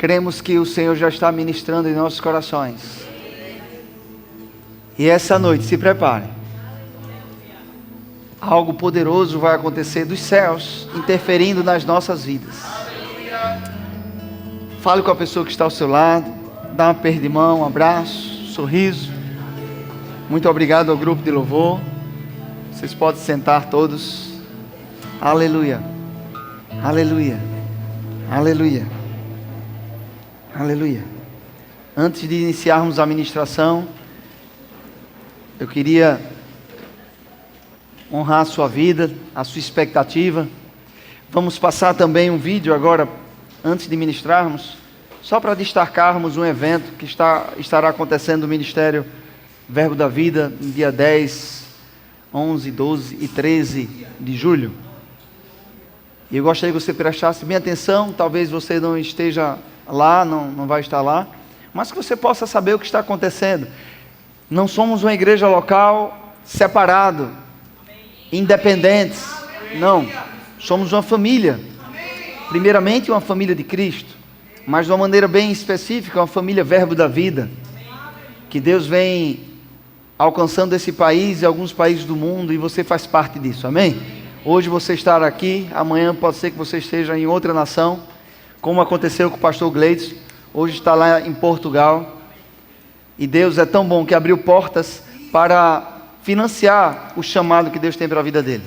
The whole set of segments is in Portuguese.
Cremos que o Senhor já está ministrando em nossos corações. E essa noite, se prepare. Algo poderoso vai acontecer dos céus, interferindo nas nossas vidas. Fale com a pessoa que está ao seu lado. Dá uma aperto de mão, um abraço, um sorriso. Muito obrigado ao grupo de louvor. Vocês podem sentar todos. Aleluia. Aleluia. Aleluia. Aleluia. Antes de iniciarmos a ministração, eu queria honrar a sua vida, a sua expectativa. Vamos passar também um vídeo agora, antes de ministrarmos, só para destacarmos um evento que estará acontecendo no Ministério Verbo da Vida, no dia 10, 11, 12 e 13 de julho. E eu gostaria que você prestasse bem atenção. Talvez você não esteja lá, não vai estar lá, mas que você possa saber o que está acontecendo. Não somos uma igreja local separado, independentes, não, somos uma família, primeiramente uma família de Cristo, mas de uma maneira bem específica, uma família Verbo da Vida, que Deus vem alcançando esse país e alguns países do mundo, e você faz parte disso, amém? Hoje você estará aqui, amanhã pode ser que você esteja em outra nação, como aconteceu com o pastor Gleidson, hoje está lá em Portugal, e Deus é tão bom que abriu portas para financiar o chamado que Deus tem para a vida dele.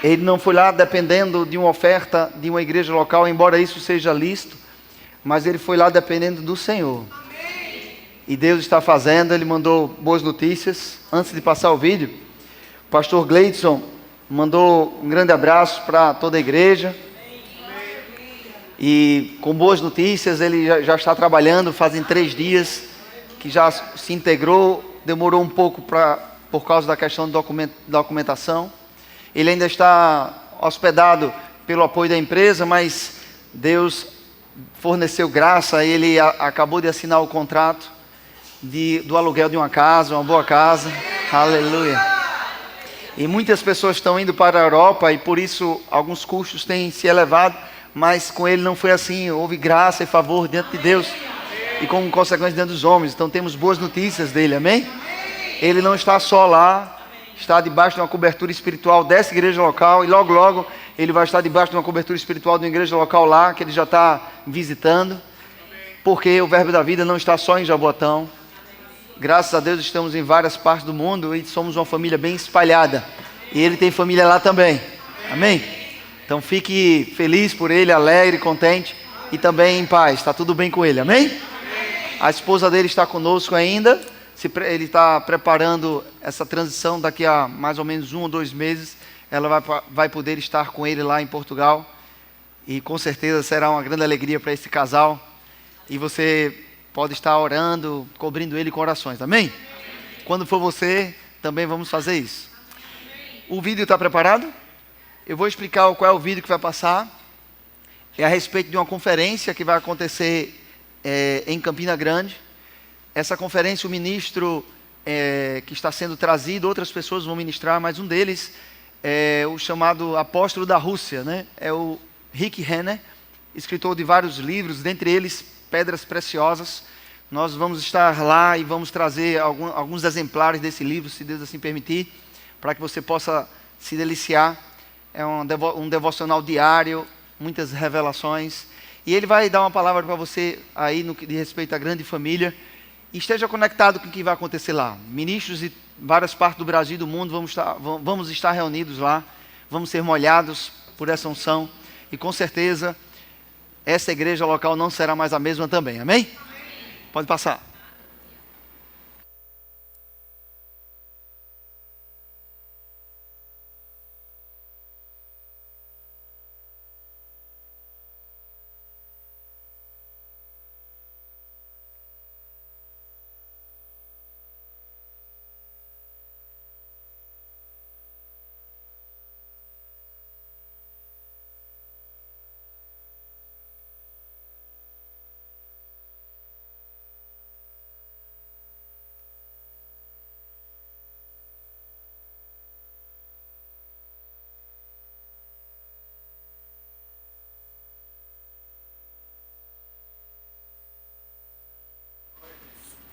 Ele não foi lá dependendo de uma oferta de uma igreja local, embora isso seja lícito, mas ele foi lá dependendo do Senhor. E Deus está fazendo, ele mandou boas notícias. Antes de passar o vídeo, o pastor Gleidson mandou um grande abraço para toda a igreja. E com boas notícias, ele já está trabalhando, fazem 3 dias que já se integrou, demorou um pouco por causa da questão de documentação. Ele ainda está hospedado pelo apoio da empresa, mas Deus forneceu graça, ele acabou de assinar o contrato do aluguel de uma casa, uma boa casa. Aleluia. E muitas pessoas estão indo para a Europa e por isso alguns custos têm se elevado, mas com ele não foi assim. Houve graça e favor diante de Deus e como consequência diante dos homens. Então temos boas notícias dele, amém? Ele não está só lá, está debaixo de uma cobertura espiritual dessa igreja local, e logo logo ele vai estar debaixo de uma cobertura espiritual de uma igreja local lá, que ele já está visitando, porque o Verbo da Vida não está só em Jaboatão. Graças a Deus estamos em várias partes do mundo e somos uma família bem espalhada, e ele tem família lá também, amém? Então fique feliz por ele, alegre, contente e também em paz, está tudo bem com ele, amém? A esposa dele está conosco ainda, ele está preparando essa transição. Daqui a mais ou menos 1 ou 2 meses, ela vai poder estar com ele lá em Portugal, e com certeza será uma grande alegria para esse casal, e você pode estar orando, cobrindo ele com orações, amém? Quando for você, também vamos fazer isso. O vídeo está preparado? Eu vou explicar qual é o vídeo que vai passar. É a respeito de uma conferência que vai acontecer em Campina Grande. Essa conferência, o ministro que está sendo trazido, outras pessoas vão ministrar, mas um deles é o chamado apóstolo da Rússia, né? É o Rick Renner, escritor de vários livros, dentre eles Pedras Preciosas. Nós vamos estar lá e vamos trazer alguns exemplares desse livro, se Deus assim permitir, para que você possa se deliciar. É um devocional diário, muitas revelações, e ele vai dar uma palavra para você aí no que diz respeito à grande família. E esteja conectado com o que vai acontecer lá. Ministros de várias partes do Brasil e do mundo vamos estar reunidos lá, vamos ser molhados por essa unção, e com certeza essa igreja local não será mais a mesma também, amém? Pode passar.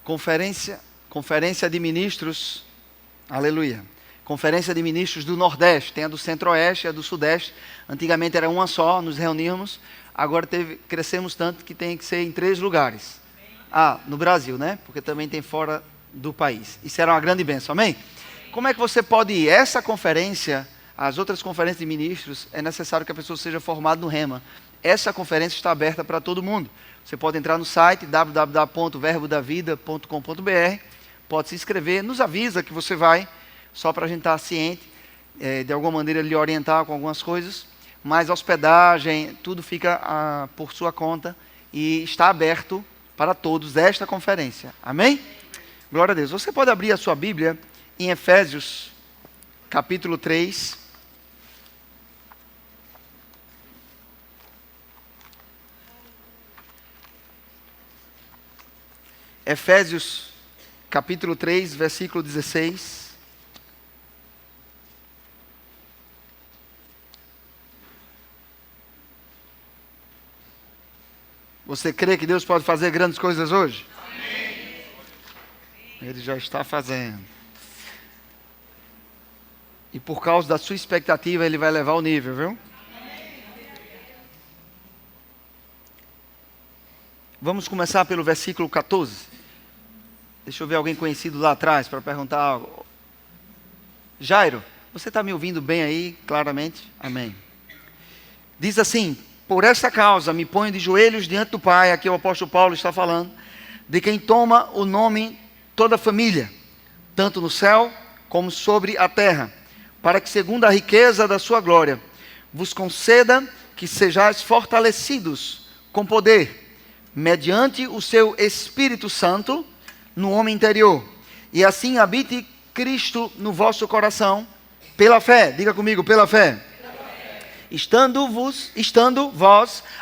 Conferência de Ministros, aleluia. Conferência de Ministros do Nordeste, tem a do Centro-Oeste e a do Sudeste. Antigamente era uma só, nos reuníamos. Agora crescemos tanto que tem que ser em 3 lugares. No Brasil, né? Porque também tem fora do país. Isso era uma grande bênção, amém? Como é que você pode ir? Essa conferência, as outras conferências de ministros, é necessário que a pessoa seja formada no Rema. Essa conferência está aberta para todo mundo. Você pode entrar no site www.verbodavida.com.br, pode se inscrever, nos avisa que você vai, só para a gente estar ciente, de alguma maneira lhe orientar com algumas coisas, mas a hospedagem, tudo fica por sua conta e está aberto para todos esta conferência. Amém? Glória a Deus. Você pode abrir a sua Bíblia em Efésios, capítulo 3. Efésios, capítulo 3, versículo 16. Você crê que Deus pode fazer grandes coisas hoje? Amém. Ele já está fazendo. E por causa da sua expectativa, Ele vai levar o nível, viu? Vamos começar pelo versículo 14. Deixa eu ver alguém conhecido lá atrás para perguntar algo. Jairo, você está me ouvindo bem aí, claramente? Amém. Diz assim: por essa causa me ponho de joelhos diante do Pai, aqui o apóstolo Paulo está falando, de quem toma o nome toda a família, tanto no céu como sobre a terra, para que segundo a riqueza da sua glória, vos conceda que sejais fortalecidos com poder, mediante o seu Espírito Santo, no homem interior, e assim habite Cristo no vosso coração, pela fé. Diga comigo, pela fé. Estando vós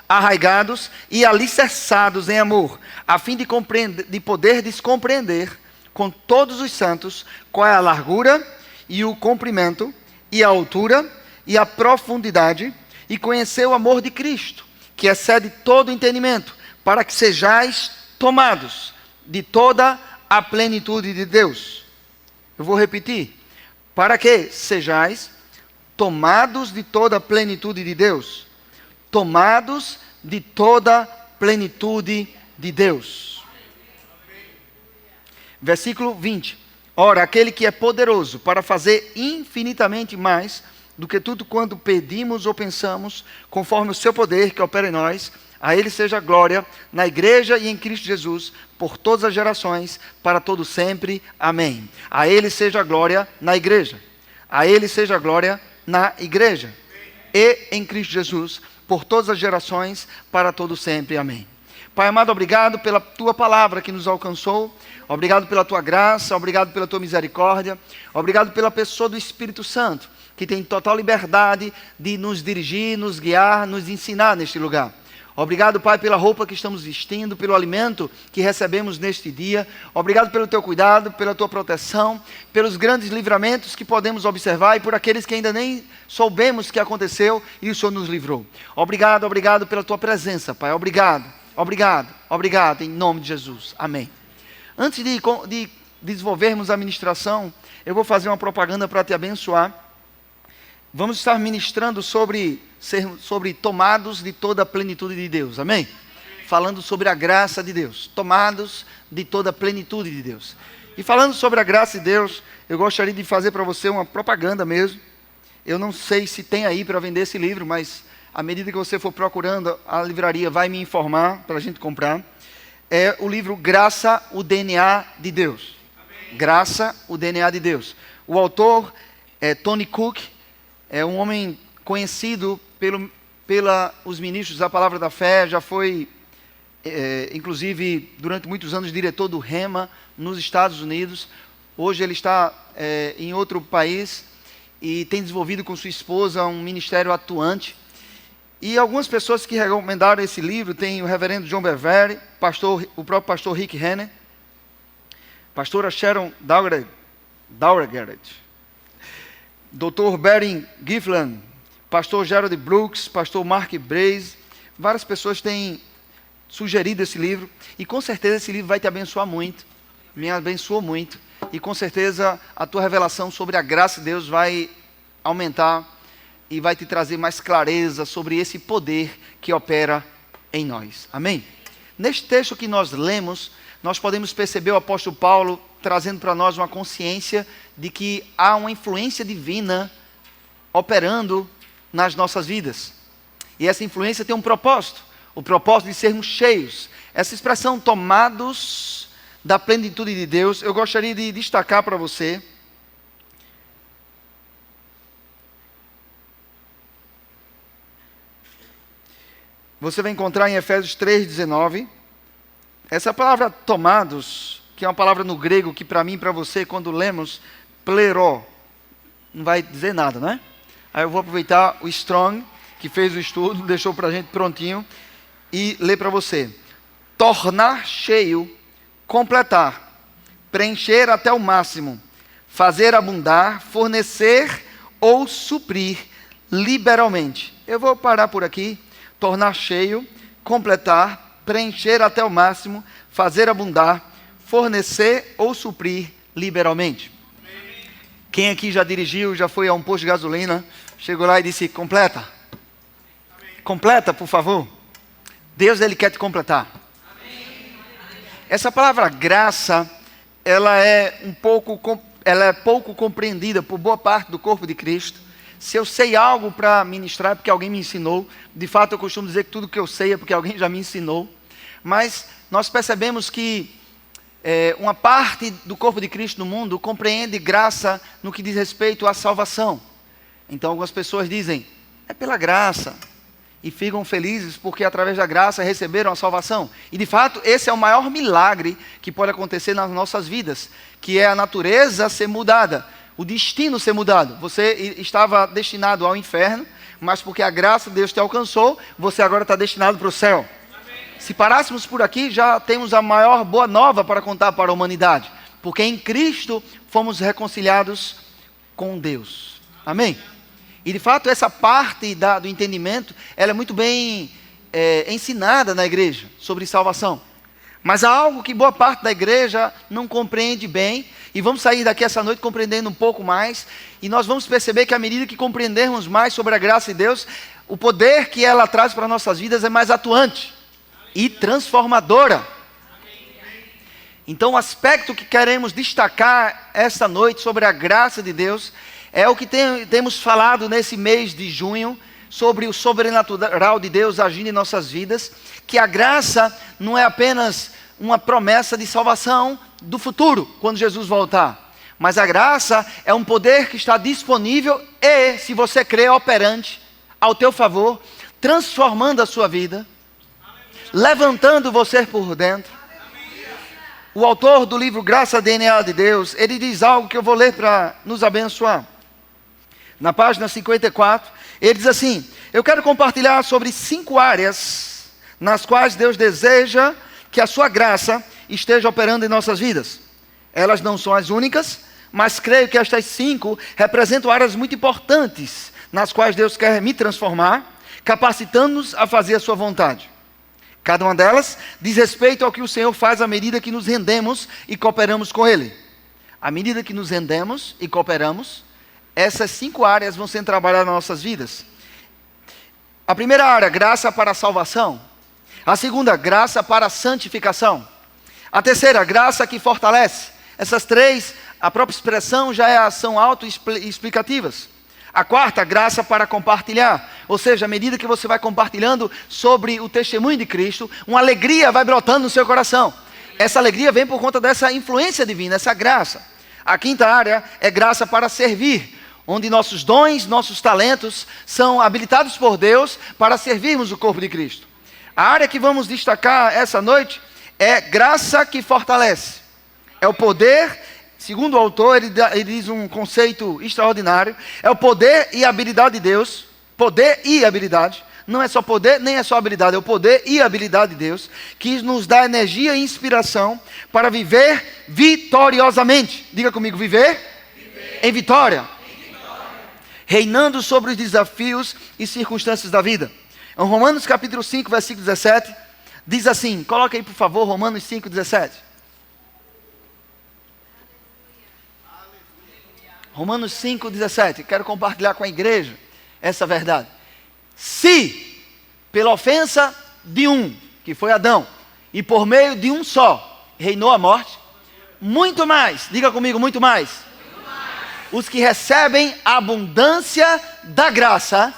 arraigados e alicerçados em amor, a fim de poderdes compreender com todos os santos qual é a largura e o comprimento e a altura e a profundidade, e conhecer o amor de Cristo, que excede todo entendimento, para que sejais tomados de toda a plenitude de Deus. Eu vou repetir. Para que sejais tomados de toda a plenitude de Deus. Tomados de toda a plenitude de Deus. Versículo 20. Ora, aquele que é poderoso para fazer infinitamente mais do que tudo quanto pedimos ou pensamos, conforme o seu poder que opera em nós, a Ele seja a glória na igreja e em Cristo Jesus, por todas as gerações, para todo sempre. Amém. A Ele seja a glória na igreja. A Ele seja a glória na igreja. E em Cristo Jesus, por todas as gerações, para todo sempre. Amém. Pai amado, obrigado pela Tua palavra que nos alcançou. Obrigado pela Tua graça, obrigado pela Tua misericórdia. Obrigado pela pessoa do Espírito Santo, que tem total liberdade de nos dirigir, nos guiar, nos ensinar neste lugar. Obrigado, Pai, pela roupa que estamos vestindo, pelo alimento que recebemos neste dia. Obrigado pelo Teu cuidado, pela Tua proteção, pelos grandes livramentos que podemos observar e por aqueles que ainda nem soubemos que aconteceu e o Senhor nos livrou. Obrigado, obrigado pela Tua presença, Pai. Obrigado, obrigado, obrigado, em nome de Jesus. Amém. Antes de desenvolvermos a ministração, eu vou fazer uma propaganda para te abençoar. Vamos estar ministrando sobre tomados de toda a plenitude de Deus, amém? Falando sobre a graça de Deus, tomados de toda a plenitude de Deus. E falando sobre a graça de Deus, eu gostaria de fazer para você uma propaganda mesmo. Eu não sei se tem aí para vender esse livro, mas à medida que você for procurando, a livraria vai me informar para a gente comprar. É o livro Graça, o DNA de Deus. Amém. Graça, o DNA de Deus. O autor é Tony Cook. É um homem conhecido pelos ministros da Palavra da Fé, já foi, inclusive, durante muitos anos, diretor do Rema nos Estados Unidos. Hoje ele está em outro país e tem desenvolvido com sua esposa um ministério atuante. E algumas pessoas que recomendaram esse livro, tem o reverendo John Bevere, o próprio pastor Rick Renner, pastora Sharon Dauergerett, Dr. Barry Giffland, pastor Gerald Brooks, pastor Mark Braze. Várias pessoas têm sugerido esse livro, e com certeza esse livro vai te abençoar muito. me abençoou muito. E com certeza a tua revelação sobre a graça de Deus vai aumentar e vai te trazer mais clareza sobre esse poder que opera em nós. Amém? Neste texto que nós lemos, nós podemos perceber o apóstolo Paulo trazendo para nós uma consciência de que há uma influência divina operando nas nossas vidas. E essa influência tem um propósito, o propósito de sermos cheios. Essa expressão, tomados da plenitude de Deus, eu gostaria de destacar para você. Você vai encontrar em Efésios 3,19. Essa palavra tomados, que é uma palavra no grego que para mim e para você, quando lemos, pleró, não vai dizer nada, né? Aí eu vou aproveitar o Strong, que fez o estudo, deixou para a gente prontinho, e ler para você. Tornar cheio, completar, preencher até o máximo, fazer abundar, fornecer ou suprir liberalmente. Eu vou parar por aqui. Tornar cheio, completar, preencher até o máximo, fazer abundar, fornecer ou suprir liberalmente. Amém. Quem aqui já dirigiu, já foi a um posto de gasolina, chegou lá e disse, completa. Amém. Completa, por favor. Deus, Ele quer te completar. Amém. Essa palavra graça, ela é pouco compreendida por boa parte do corpo de Cristo. Se eu sei algo para ministrar é porque alguém me ensinou. De fato, eu costumo dizer que tudo que eu sei é porque alguém já me ensinou. Mas nós percebemos que uma parte do corpo de Cristo no mundo compreende graça no que diz respeito à salvação. Então, algumas pessoas dizem, é pela graça. E ficam felizes porque através da graça receberam a salvação. E de fato, esse é o maior milagre que pode acontecer nas nossas vidas. Que é a natureza ser mudada. O destino ser mudado. Você estava destinado ao inferno, mas porque a graça de Deus te alcançou, você agora está destinado para o céu. Amém. Se parássemos por aqui, já temos a maior boa nova para contar para a humanidade. Porque em Cristo fomos reconciliados com Deus. Amém? E de fato essa parte do entendimento, ela é muito bem ensinada na igreja, sobre salvação. Mas há algo que boa parte da igreja não compreende bem, e vamos sair daqui essa noite compreendendo um pouco mais, e nós vamos perceber que à medida que compreendermos mais sobre a graça de Deus, o poder que ela traz para nossas vidas é mais atuante e transformadora. Então o aspecto que queremos destacar esta noite sobre a graça de Deus, é o que temos falado nesse mês de junho, sobre o sobrenatural de Deus agindo em nossas vidas, que a graça não é apenas uma promessa de salvação do futuro, quando Jesus voltar. Mas a graça é um poder que está disponível e, se você crê, operante ao teu favor, transformando a sua vida, levantando você por dentro. O autor do livro Graça DNA de Deus, ele diz algo que eu vou ler para nos abençoar. Na página 54, ele diz assim, eu quero compartilhar sobre 5 áreas nas quais Deus deseja que a sua graça esteja operando em nossas vidas. Elas não são as únicas, mas creio que estas 5 representam áreas muito importantes, nas quais Deus quer me transformar, capacitando-nos a fazer a sua vontade. Cada uma delas diz respeito ao que o Senhor faz à medida que nos rendemos e cooperamos com Ele. À medida que nos rendemos e cooperamos, essas 5 áreas vão ser trabalhadas nas nossas vidas. A primeira área, graça para a salvação. A segunda, graça para a santificação. A terceira, graça que fortalece. Essas 3, a própria expressão são autoexplicativas. A quarta, graça para compartilhar. Ou seja, à medida que você vai compartilhando sobre o testemunho de Cristo, uma alegria vai brotando no seu coração. Essa alegria vem por conta dessa influência divina, essa graça. A quinta área é graça para servir, onde nossos dons, nossos talentos são habilitados por Deus para servirmos o corpo de Cristo. A área que vamos destacar essa noite é graça que fortalece. É o poder, segundo o autor, ele diz um conceito extraordinário, é o poder e a habilidade de Deus, poder e habilidade, não é só poder, nem é só habilidade, é o poder e a habilidade de Deus, que nos dá energia e inspiração para viver vitoriosamente. Diga comigo, viver em vitória. Reinando sobre os desafios e circunstâncias da vida. Em Romanos capítulo 5, versículo 17, diz assim, coloca aí por favor, Romanos 5, 17. Romanos 5,17. Quero compartilhar com a igreja essa verdade. Se, pela ofensa de um, que foi Adão, e por meio de um só, reinou a morte, muito mais, diga comigo, muito mais, os que recebem a abundância da graça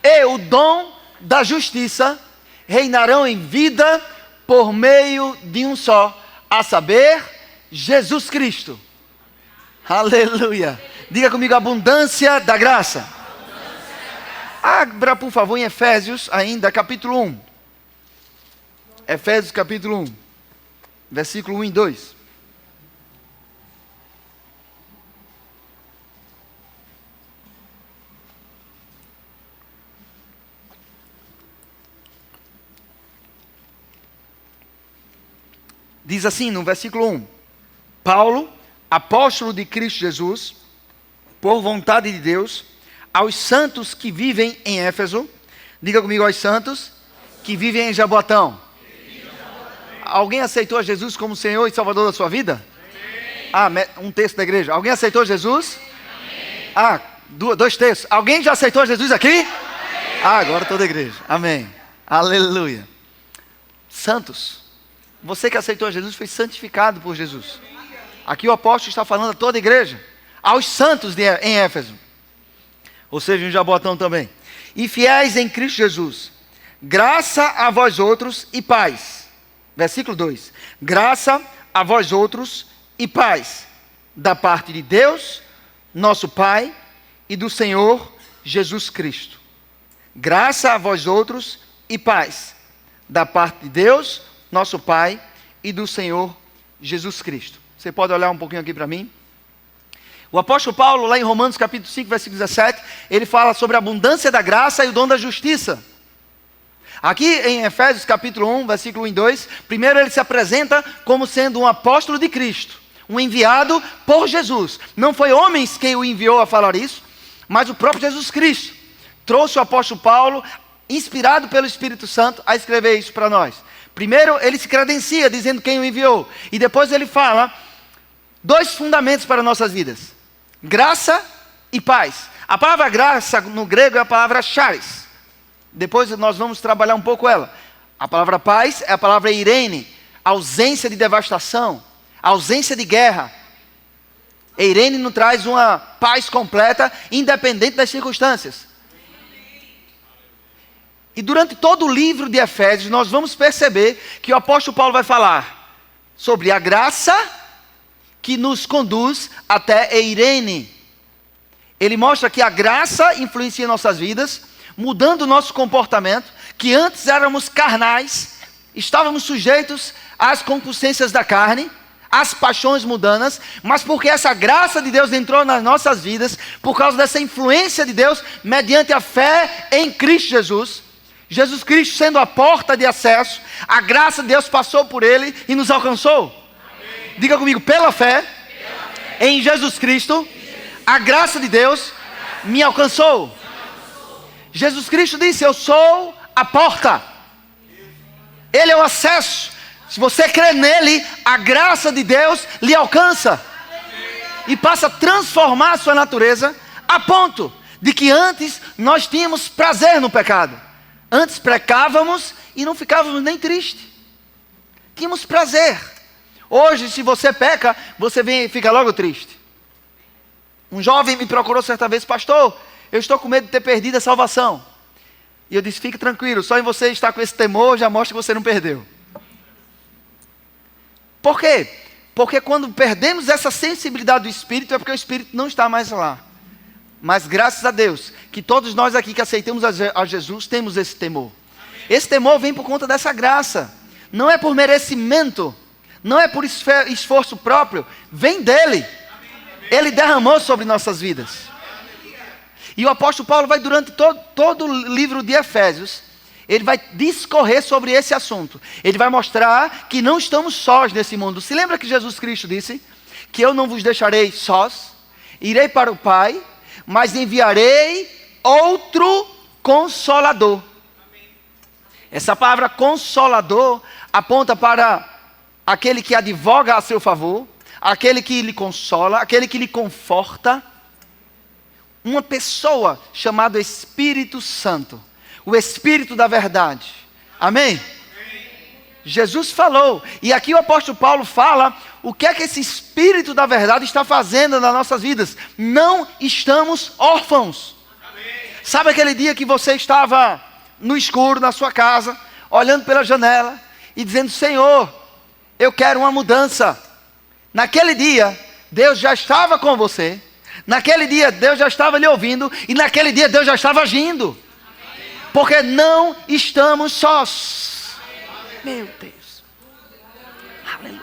e o dom da justiça reinarão em vida por meio de um só, a saber, Jesus Cristo. Aleluia. Diga comigo, abundância da graça. Abra, por favor, em Efésios ainda, capítulo 1. Efésios capítulo 1, versículo 1 e 2. Diz assim no versículo 1: Paulo, apóstolo de Cristo Jesus, por vontade de Deus, aos santos que vivem em Éfeso. Diga comigo, aos santos que vivem em Jaboatão. Alguém aceitou a Jesus como Senhor e Salvador da sua vida? Amém. Um terço da igreja. Alguém aceitou Jesus? Amém. Dois terços. Alguém já aceitou Jesus aqui? Amém. Agora toda a igreja. Amém. Aleluia. Santos. Você que aceitou Jesus foi santificado por Jesus. Aqui o apóstolo está falando a toda a igreja. Aos santos em Éfeso. Ou seja, em Jaboatão também. E fiéis em Cristo Jesus. Graça a vós outros e paz. Versículo 2. Graça a vós outros e paz. Da parte de Deus, nosso Pai, e do Senhor Jesus Cristo. Graça a vós outros e paz. Da parte de Deus, nosso Pai, e do Senhor Jesus Cristo. Você pode olhar um pouquinho aqui para mim? O apóstolo Paulo, lá em Romanos capítulo 5, versículo 17, ele fala sobre a abundância da graça e o dom da justiça. Aqui em Efésios capítulo 1, versículo 1 e 2, primeiro ele se apresenta como sendo um apóstolo de Cristo, um enviado por Jesus. Não foi homens quem o enviou a falar isso, mas o próprio Jesus Cristo trouxe o apóstolo Paulo, inspirado pelo Espírito Santo, a escrever isso para nós. Primeiro ele se credencia dizendo quem o enviou, e depois ele fala dois fundamentos para nossas vidas: graça e paz. A palavra graça no grego é a palavra charis. Depois nós vamos trabalhar um pouco ela. A palavra paz é a palavra eirene, ausência de devastação, ausência de guerra. Eirene nos traz uma paz completa, independente das circunstâncias. E durante todo o livro de Efésios, nós vamos perceber que o apóstolo Paulo vai falar sobre a graça que nos conduz até Eirene. Ele mostra que a graça influencia nossas vidas, mudando o nosso comportamento, que antes éramos carnais, estávamos sujeitos às concupiscências da carne, às paixões mundanas, mas porque essa graça de Deus entrou nas nossas vidas, por causa dessa influência de Deus, mediante a fé em Cristo Jesus, Jesus Cristo sendo a porta de acesso, a graça de Deus passou por ele e nos alcançou. Amém. Diga comigo, pela fé, em Jesus Cristo, a graça de Deus me alcançou. Jesus Cristo disse: eu sou a porta. Ele é o acesso. Se você crê nele, a graça de Deus lhe alcança e passa a transformar a sua natureza, a ponto de que antes nós tínhamos prazer no pecado. Antes pecávamos e não ficávamos nem tristes. Tínhamos prazer. Hoje, se você peca, você fica logo triste. Um jovem me procurou certa vez: pastor, eu estou com medo de ter perdido a salvação. E eu disse: fique tranquilo, só em você estar com esse temor já mostra que você não perdeu. Por quê? Porque quando perdemos essa sensibilidade do Espírito, é porque o Espírito não está mais lá. Mas graças a Deus, que todos nós aqui que aceitamos a Jesus, temos esse temor. Amém. Esse temor vem por conta dessa graça. Não é por merecimento, não é por esforço próprio, vem dele. Ele derramou sobre nossas vidas. E o apóstolo Paulo vai durante todo o livro de Efésios, ele vai discorrer sobre esse assunto. Ele vai mostrar que não estamos sós nesse mundo. Se lembra que Jesus Cristo disse que eu não vos deixarei sós, irei para o Pai, mas enviarei outro Consolador. Essa palavra Consolador aponta para aquele que advoga a seu favor, aquele que lhe consola, aquele que lhe conforta, uma pessoa chamada Espírito Santo, o Espírito da verdade. Amém? Jesus falou, e aqui o apóstolo Paulo fala o que é que esse Espírito da verdade está fazendo nas nossas vidas. Não estamos órfãos. Sabe aquele dia que você estava no escuro, na sua casa, olhando pela janela e dizendo: Senhor, eu quero uma mudança. Naquele dia, Deus já estava com você. Naquele dia, Deus já estava lhe ouvindo. E naquele dia, Deus já estava agindo. Porque não estamos sós. Meu Deus. Aleluia.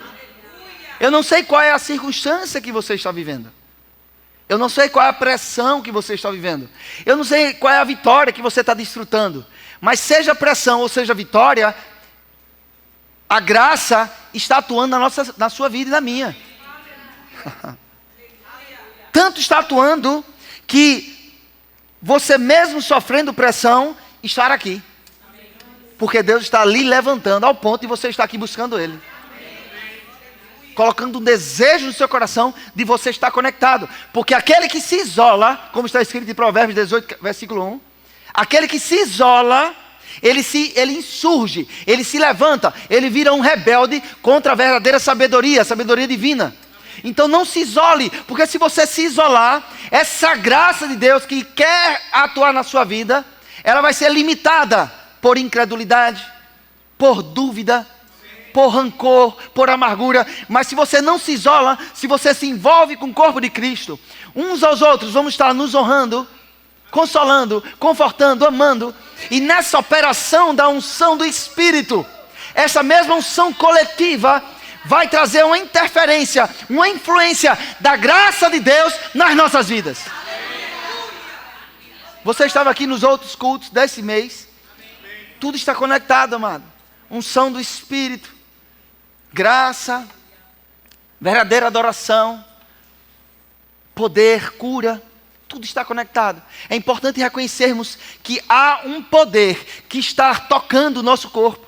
Eu não sei qual é a circunstância que você está vivendo. Eu não sei qual é a pressão que você está vivendo. Eu não sei qual é a vitória que você está desfrutando. Mas seja pressão ou seja vitória, a graça está atuando na sua vida e na minha. Tanto está atuando que você mesmo sofrendo pressão, estar aqui. Porque Deus está ali levantando ao ponto de você estar aqui buscando Ele. Colocando um desejo no seu coração de você estar conectado. Porque aquele que se isola, como está escrito em Provérbios 18, versículo 1. Aquele que se isola, ele insurge, ele se levanta, ele vira um rebelde contra a verdadeira sabedoria, a sabedoria divina. Então não se isole, porque se você se isolar, essa graça de Deus que quer atuar na sua vida, ela vai ser limitada por incredulidade, por dúvida, por rancor, por amargura. Mas se você não se isola, se você se envolve com o corpo de Cristo, uns aos outros vamos estar nos honrando, consolando, confortando, amando. E nessa operação da unção do Espírito, essa mesma unção coletiva vai trazer uma interferência, uma influência da graça de Deus nas nossas vidas. Você estava aqui nos outros cultos desse mês. Tudo está conectado, amado. Unção do Espírito, graça, verdadeira adoração, poder, cura. Tudo está conectado. É importante reconhecermos que há um poder que está tocando o nosso corpo.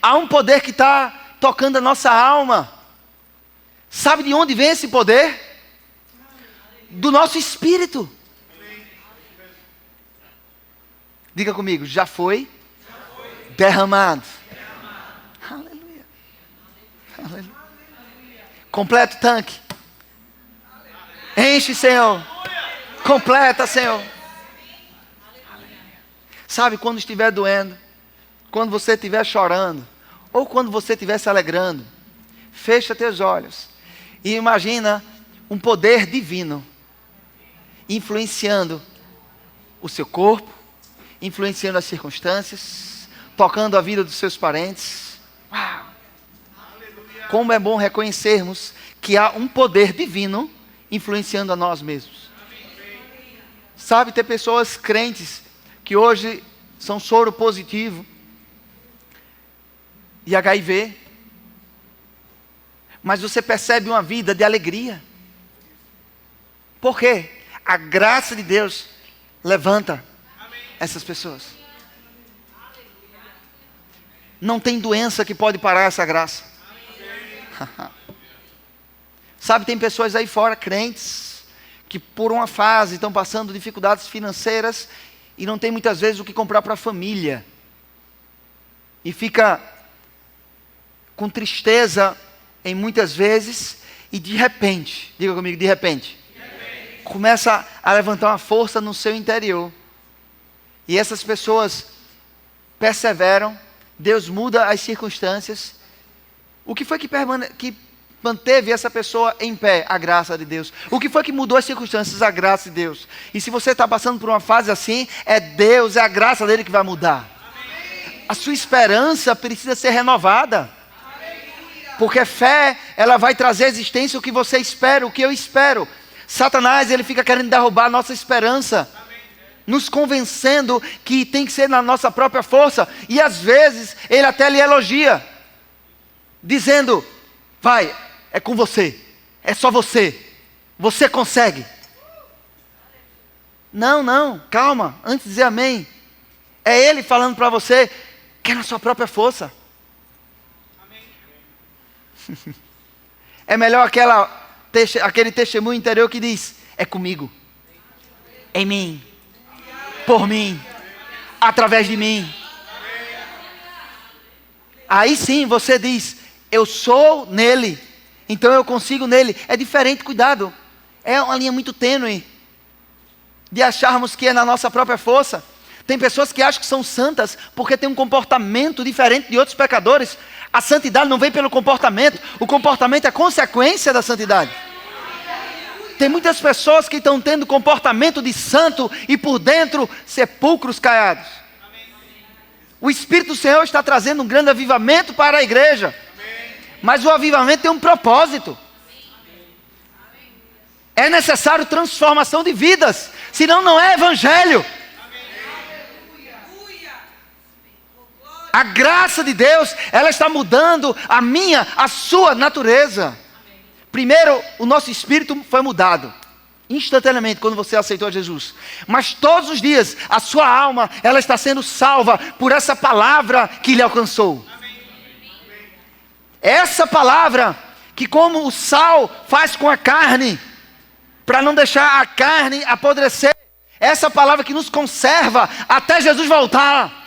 Há um poder que está tocando a nossa alma. Sabe de onde vem esse poder? Do nosso espírito. Diga comigo: já foi derramado. Aleluia. Aleluia. Completa o tanque. Enche, Senhor. Completa, Senhor. Sabe, quando estiver doendo, quando você estiver chorando, ou quando você estiver se alegrando, fecha teus olhos e imagina um poder divino influenciando o seu corpo, influenciando as circunstâncias, tocando a vida dos seus parentes. Uau! Como é bom reconhecermos que há um poder divino influenciando a nós mesmos. Sabe, tem pessoas crentes que hoje são soro positivo e HIV, mas você percebe uma vida de alegria. Por quê? A graça de Deus levanta essas pessoas. Não tem doença que pode parar essa graça. Sabe, tem pessoas aí fora, crentes, que por uma fase estão passando dificuldades financeiras e não tem muitas vezes o que comprar para a família. E fica com tristeza em muitas vezes e de repente, diga comigo, de repente, começa a levantar uma força no seu interior. E essas pessoas perseveram, Deus muda as circunstâncias. O que foi que manteve essa pessoa em pé? A graça de Deus. O que foi que mudou as circunstâncias? A graça de Deus. E se você está passando por uma fase assim, é Deus, é a graça dele que vai mudar. A sua esperança precisa ser renovada. Porque fé, ela vai trazer à existência o que você espera, o que eu espero. Satanás, ele fica querendo derrubar a nossa esperança, nos convencendo que tem que ser na nossa própria força. E às vezes, ele até lhe elogia, dizendo: vai, é com você, é só você, você consegue. Não, calma, antes de dizer amém, é ele falando para você que é na sua própria força. É melhor aquele testemunho interior que diz: é comigo, em mim, por mim, através de mim. Aí sim você diz: eu sou nele, então eu consigo nele. É diferente, cuidado. É uma linha muito tênue de acharmos que é na nossa própria força. Tem pessoas que acham que são santas porque têm um comportamento diferente de outros pecadores. A santidade não vem pelo comportamento. O comportamento é consequência da santidade. Tem muitas pessoas que estão tendo comportamento de santo e por dentro sepulcros caiados. O Espírito do Senhor está trazendo um grande avivamento para a igreja. Mas o avivamento tem um propósito. É necessário transformação de vidas. Senão não é evangelho. A graça de Deus, ela está mudando a sua natureza. Primeiro, o nosso espírito foi mudado. Instantaneamente, quando você aceitou Jesus. Mas todos os dias, a sua alma, ela está sendo salva por essa palavra que lhe alcançou. Essa palavra, que como o sal faz com a carne, para não deixar a carne apodrecer. Essa palavra que nos conserva até Jesus voltar.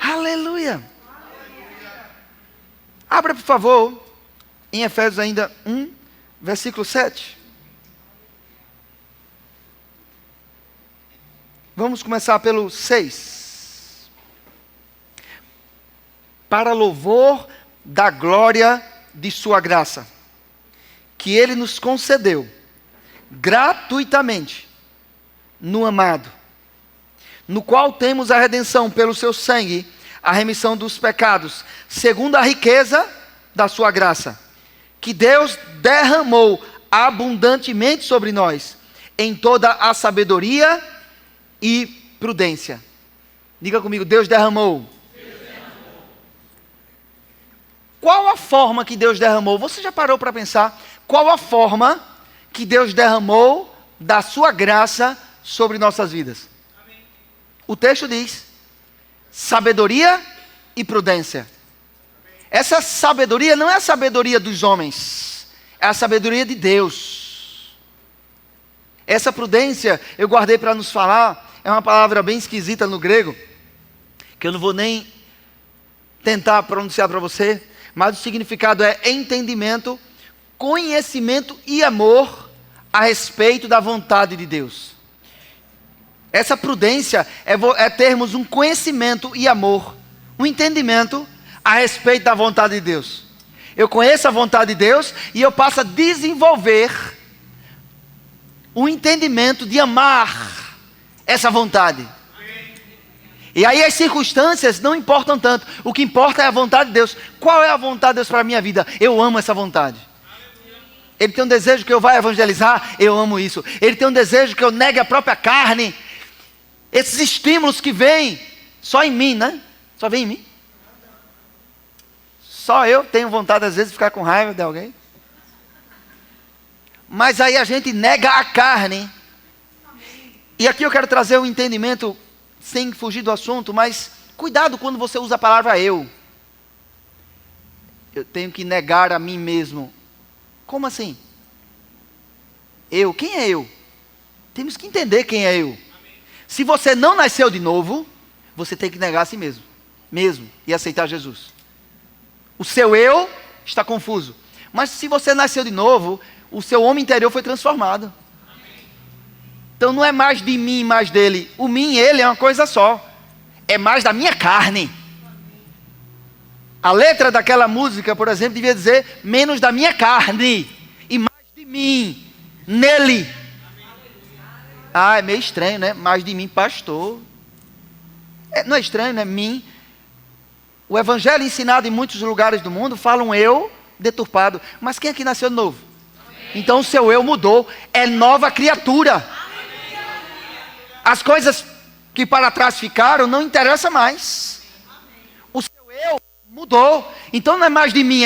Aleluia. Abra, por favor, em Efésios ainda 1, versículo 7. Vamos começar pelo 6. Para louvor da glória de sua graça, que Ele nos concedeu gratuitamente no amado, no qual temos a redenção pelo seu sangue, a remissão dos pecados, segundo a riqueza da sua graça, que Deus derramou abundantemente sobre nós, em toda a sabedoria e prudência. Diga comigo: Deus derramou. Qual a forma que Deus derramou? Você já parou para pensar qual a forma que Deus derramou da sua graça sobre nossas vidas? O texto diz: sabedoria e prudência. Essa sabedoria não é a sabedoria dos homens, é a sabedoria de Deus. Essa prudência eu guardei para nos falar, é uma palavra bem esquisita no grego, que eu não vou nem tentar pronunciar para você, mas o significado é entendimento, conhecimento e amor a respeito da vontade de Deus. Essa prudência é termos um conhecimento e amor, um entendimento a respeito da vontade de Deus. Eu conheço a vontade de Deus e eu passo a desenvolver o entendimento de amar essa vontade. E aí as circunstâncias não importam tanto. O que importa é a vontade de Deus. Qual é a vontade de Deus para a minha vida? Eu amo essa vontade. Ele tem um desejo que eu vá evangelizar, eu amo isso. Ele tem um desejo que eu negue a própria carne. Esses estímulos que vêm só em mim, né? Só vem em mim. Só eu tenho vontade às vezes de ficar com raiva de alguém. Mas aí a gente nega a carne. E aqui eu quero trazer um entendimento, sem fugir do assunto, mas cuidado quando você usa a palavra eu. Eu tenho que negar a mim mesmo. Como assim? Eu? Quem é eu? Temos que entender quem é eu. Se você não nasceu de novo, você tem que negar a si mesmo. E aceitar Jesus. O seu eu está confuso. Mas se você nasceu de novo, o seu homem interior foi transformado. Então não é mais de mim, mais dele. O mim e ele é uma coisa só. É mais da minha carne. A letra daquela música, por exemplo, devia dizer: menos da minha carne e mais de mim, nele. Ah, é meio estranho, né? Mais de mim, pastor. Não é estranho, né? Mim. O evangelho ensinado em muitos lugares do mundo fala um eu deturpado. Mas quem aqui nasceu novo? Então o seu eu mudou. É nova criatura. As coisas que para trás ficaram não interessam mais. O seu eu mudou. Então não é mais de mim,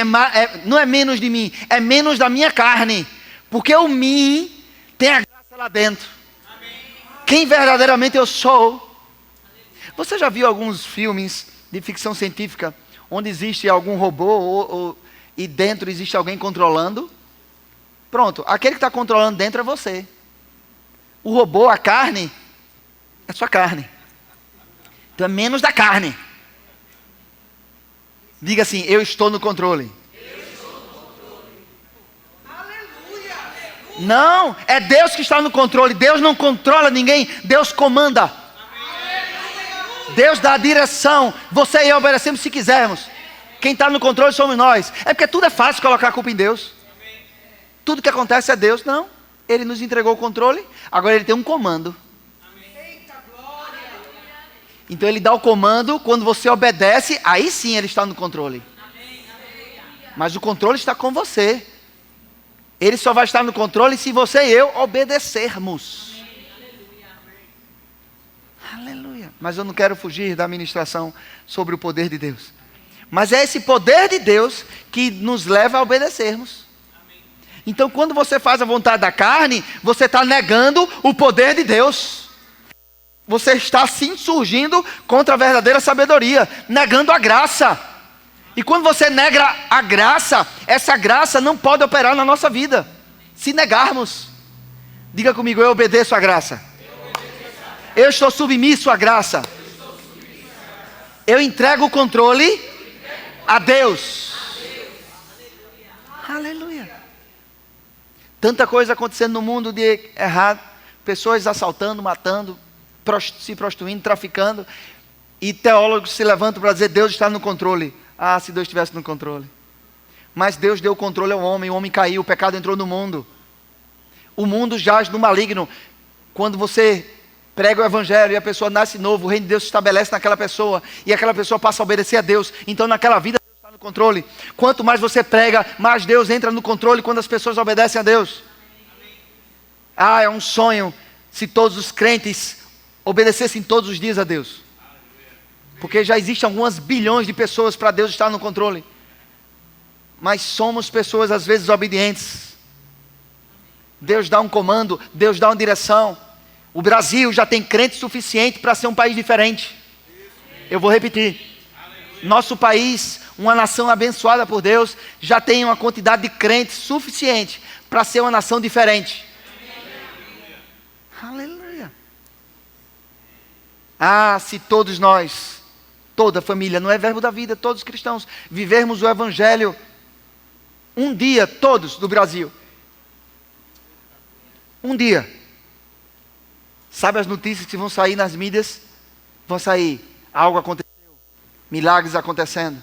não é menos de mim, é menos da minha carne. Porque o mim tem a graça lá dentro. Quem verdadeiramente eu sou. Você já viu alguns filmes de ficção científica onde existe algum robô ou e dentro existe alguém controlando, pronto, aquele que está controlando dentro é você. O robô, a carne, é sua carne. Então é menos da carne. Diga assim, eu estou no controle. Não, é Deus que está no controle. Deus não controla ninguém, Deus comanda. Deus dá a direção. Você e eu obedecemos se quisermos. Quem está no controle somos nós. É porque tudo é fácil colocar a culpa em Deus. Tudo que acontece é Deus. Não, Ele nos entregou o controle. Agora Ele tem um comando. Então Ele dá o comando. Quando você obedece, aí sim Ele está no controle. Mas o controle está com você. Ele só vai estar no controle se você e eu obedecermos. Aleluia. Mas eu não quero fugir da ministração sobre o poder de Deus. Mas é esse poder de Deus que nos leva a obedecermos. Então quando você faz a vontade da carne, você está negando o poder de Deus. Você está se insurgindo contra a verdadeira sabedoria, negando a graça. E quando você nega a graça, essa graça não pode operar na nossa vida. Se negarmos, diga comigo, eu obedeço à graça. Eu estou submisso à graça. Eu entrego o controle a Deus. Aleluia. Tanta coisa acontecendo no mundo de errado. Pessoas assaltando, matando, se prostituindo, traficando. E teólogos se levantam para dizer, Deus está no controle. Ah, se Deus estivesse no controle. Mas Deus deu o controle ao homem, o homem caiu, o pecado entrou no mundo. O mundo jaz no maligno. Quando você prega o evangelho e a pessoa nasce novo, o reino de Deus se estabelece naquela pessoa, e aquela pessoa passa a obedecer a Deus. Então naquela vida Deus está no controle. Quanto mais você prega, mais Deus entra no controle quando as pessoas obedecem a Deus. Ah, é um sonho se todos os crentes obedecessem todos os dias a Deus. Porque já existem algumas bilhões de pessoas para Deus estar no controle. Mas somos pessoas às vezes obedientes. Deus dá um comando, Deus dá uma direção. O Brasil já tem crente suficiente para ser um país diferente. Eu vou repetir. Nosso país, uma nação abençoada por Deus, já tem uma quantidade de crentes suficiente para ser uma nação diferente. Aleluia. Ah, se todos nós, toda a família, não é verbo da vida, todos os cristãos, vivermos o evangelho um dia, todos do Brasil. Um dia. Sabe as notícias que vão sair nas mídias? Vão sair, algo aconteceu, milagres acontecendo.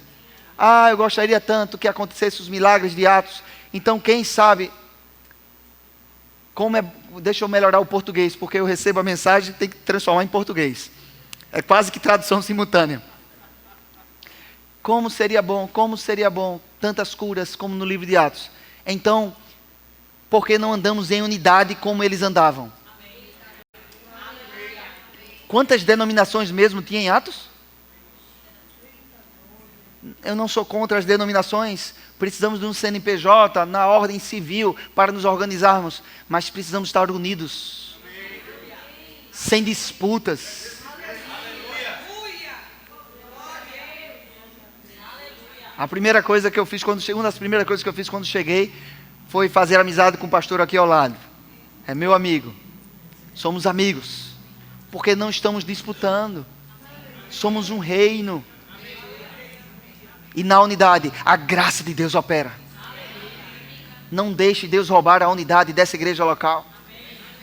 Ah, eu gostaria tanto que acontecesse os milagres de Atos. Então quem sabe, deixa eu melhorar o português, porque eu recebo a mensagem e tenho que transformar em português. É quase que tradução simultânea. Como seria bom, tantas curas como no livro de Atos. Então, por que não andamos em unidade como eles andavam? Quantas denominações mesmo tinha em Atos? Eu não sou contra as denominações. Precisamos de um CNPJ na ordem civil para nos organizarmos. Mas precisamos estar unidos. Sem disputas. A primeira coisa que eu fiz uma das primeiras coisas que eu fiz quando cheguei foi fazer amizade com o pastor aqui ao lado. É meu amigo. Somos amigos. Porque não estamos disputando. Somos um reino. E na unidade, a graça de Deus opera. Não deixe Deus roubar a unidade dessa igreja local.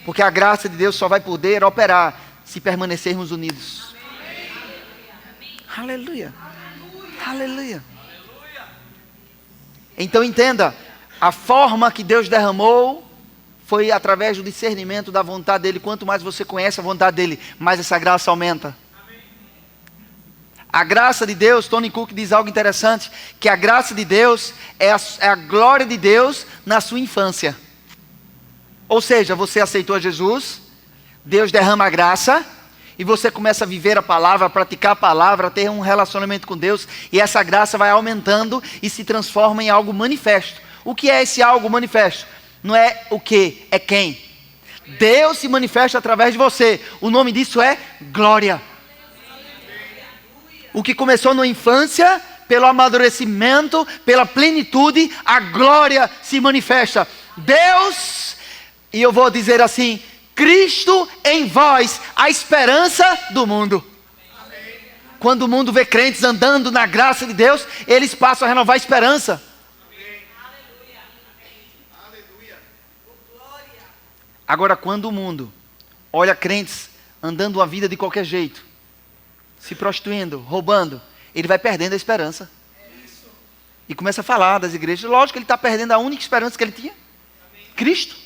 Porque a graça de Deus só vai poder operar se permanecermos unidos. Aleluia. Aleluia. Então entenda, a forma que Deus derramou foi através do discernimento da vontade dEle. Quanto mais você conhece a vontade dEle, mais essa graça aumenta. A graça de Deus, Tony Cook diz algo interessante, que a graça de Deus é a glória de Deus na sua infância. Ou seja, você aceitou a Jesus, Deus derrama a graça, e você começa a viver a palavra, a praticar a palavra, a ter um relacionamento com Deus, e essa graça vai aumentando e se transforma em algo manifesto. O que é esse algo manifesto? Não é o que, é quem. Deus se manifesta através de você. O nome disso é glória. O que começou na infância pelo amadurecimento, pela plenitude, a glória se manifesta. Deus, e eu vou dizer assim, Cristo em vós, a esperança do mundo. Quando o mundo vê crentes andando na graça de Deus, eles passam a renovar a esperança. Agora, quando o mundo olha crentes andando uma vida de qualquer jeito, se prostituindo, roubando, ele vai perdendo a esperança. E começa a falar das igrejas. Lógico que ele está perdendo a única esperança que ele tinha. Cristo.